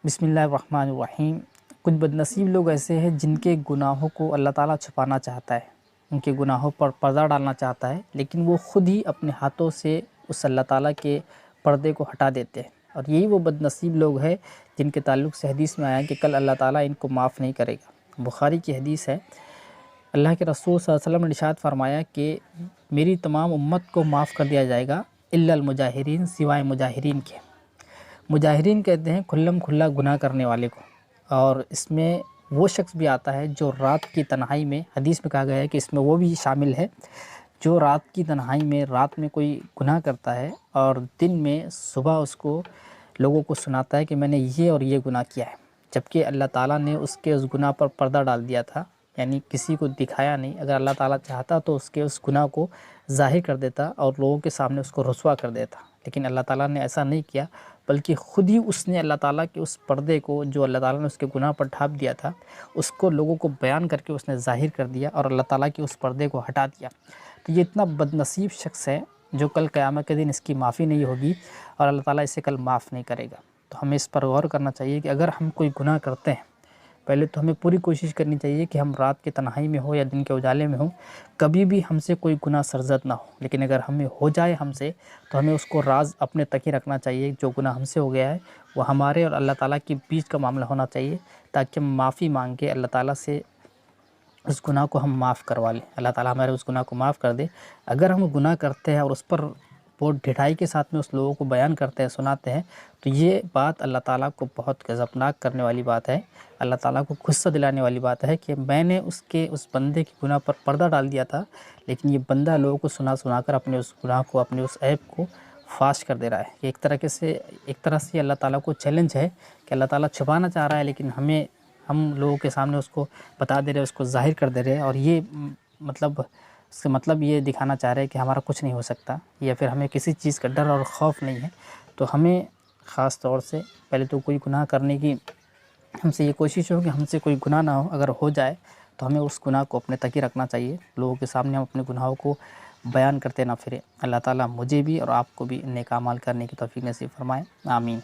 بسم اللہ الرحمن الرحیم۔ کچھ بدنصیب لوگ ایسے ہیں جن کے گناہوں کو اللہ تعالیٰ چھپانا چاہتا ہے، ان کے گناہوں پر پردہ ڈالنا چاہتا ہے، لیکن وہ خود ہی اپنے ہاتھوں سے اس اللہ تعالیٰ کے پردے کو ہٹا دیتے ہیں۔ اور یہی وہ بدنصیب لوگ ہیں جن کے تعلق سے حدیث میں آیا کہ کل اللہ تعالیٰ ان کو معاف نہیں کرے گا۔ بخاری کی حدیث ہے، اللہ کے رسول صلی اللہ علیہ وسلم نے ارشاد فرمایا کہ میری تمام امت کو معاف کر دیا جائے گا الا المجاہرین، سوائے مجاہرین کے۔ مجاہرین کہتے ہیں کھلم کھلا گناہ کرنے والے کو، اور اس میں وہ شخص بھی آتا ہے جو رات کی تنہائی میں، حدیث میں کہا گیا ہے کہ اس میں وہ بھی شامل ہے جو رات کی تنہائی میں، رات میں کوئی گناہ کرتا ہے اور دن میں صبح اس کو لوگوں کو سناتا ہے کہ میں نے یہ اور یہ گناہ کیا ہے، جبکہ اللہ تعالیٰ نے اس کے اس گناہ پر پردہ ڈال دیا تھا، یعنی کسی کو دکھایا نہیں۔ اگر اللہ تعالیٰ چاہتا تو اس کے اس گناہ کو ظاہر کر دیتا اور لوگوں کے سامنے اس کو رسوا کر دیتا، لیکن اللہ تعالیٰ نے ایسا نہیں کیا، بلکہ خود ہی اس نے اللہ تعالیٰ کے اس پردے کو جو اللہ تعالیٰ نے اس کے گناہ پر ڈھانپ دیا تھا، اس کو لوگوں کو بیان کر کے اس نے ظاہر کر دیا اور اللہ تعالیٰ کے اس پردے کو ہٹا دیا۔ تو یہ اتنا بدنصیب شخص ہے جو کل قیامت کے دن اس کی معافی نہیں ہوگی اور اللہ تعالیٰ اسے کل معاف نہیں کرے گا۔ تو ہمیں اس پر غور کرنا چاہیے کہ اگر ہم کوئی گناہ کرتے ہیں، پہلے تو ہمیں پوری کوشش کرنی چاہیے کہ ہم رات کے تنہائی میں ہو یا دن کے اجالے میں ہوں، کبھی بھی ہم سے کوئی گناہ سرزد نہ ہو، لیکن اگر ہمیں ہو جائے ہم سے تو ہمیں اس کو راز اپنے تک ہی رکھنا چاہیے۔ جو گناہ ہم سے ہو گیا ہے وہ ہمارے اور اللہ تعالیٰ کے بیچ کا معاملہ ہونا چاہیے، تاکہ ہم معافی مانگ کے اللہ تعالیٰ سے اس گناہ کو ہم معاف کروا لیں، اللہ تعالیٰ ہمارے اس گناہ کو معاف کر دے۔ اگر ہم گناہ کرتے ہیں اور اس پر بہت ڈھٹائی کے ساتھ میں اس لوگوں کو بیان کرتے ہیں، سناتے ہیں، تو یہ بات اللہ تعالیٰ کو بہت غضبناک کرنے والی بات ہے، اللہ تعالیٰ کو غصہ دلانے والی بات ہے کہ میں نے اس بندے کے گناہ پر پردہ ڈال دیا تھا، لیکن یہ بندہ لوگوں کو سنا سنا کر اپنے اس گناہ کو، اپنے اس عیب کو فاش کر دے رہا ہے۔ یہ ایک طرح سے اللہ تعالیٰ کو چیلنج ہے کہ اللہ تعالیٰ چھپانا چاہ رہا ہے، لیکن ہم لوگوں کے سامنے اس کو بتا دے رہے، اس کو ظاہر کر دے رہے، اور یہ اس کا مطلب یہ دکھانا چاہ رہے ہیں کہ ہمارا کچھ نہیں ہو سکتا، یا پھر ہمیں کسی چیز کا ڈر اور خوف نہیں ہے۔ تو ہمیں خاص طور سے پہلے تو کوئی گناہ کرنے کی ہم سے یہ کوشش ہو کہ ہم سے کوئی گناہ نہ ہو، اگر ہو جائے تو ہمیں اس گناہ کو اپنے تک ہی رکھنا چاہیے، لوگوں کے سامنے ہم اپنے گناہوں کو بیان کرتے نہ پھریں۔ اللہ تعالیٰ مجھے بھی اور آپ کو بھی نیک اعمال کرنے کی توفیق نصیب فرمائے، آمین۔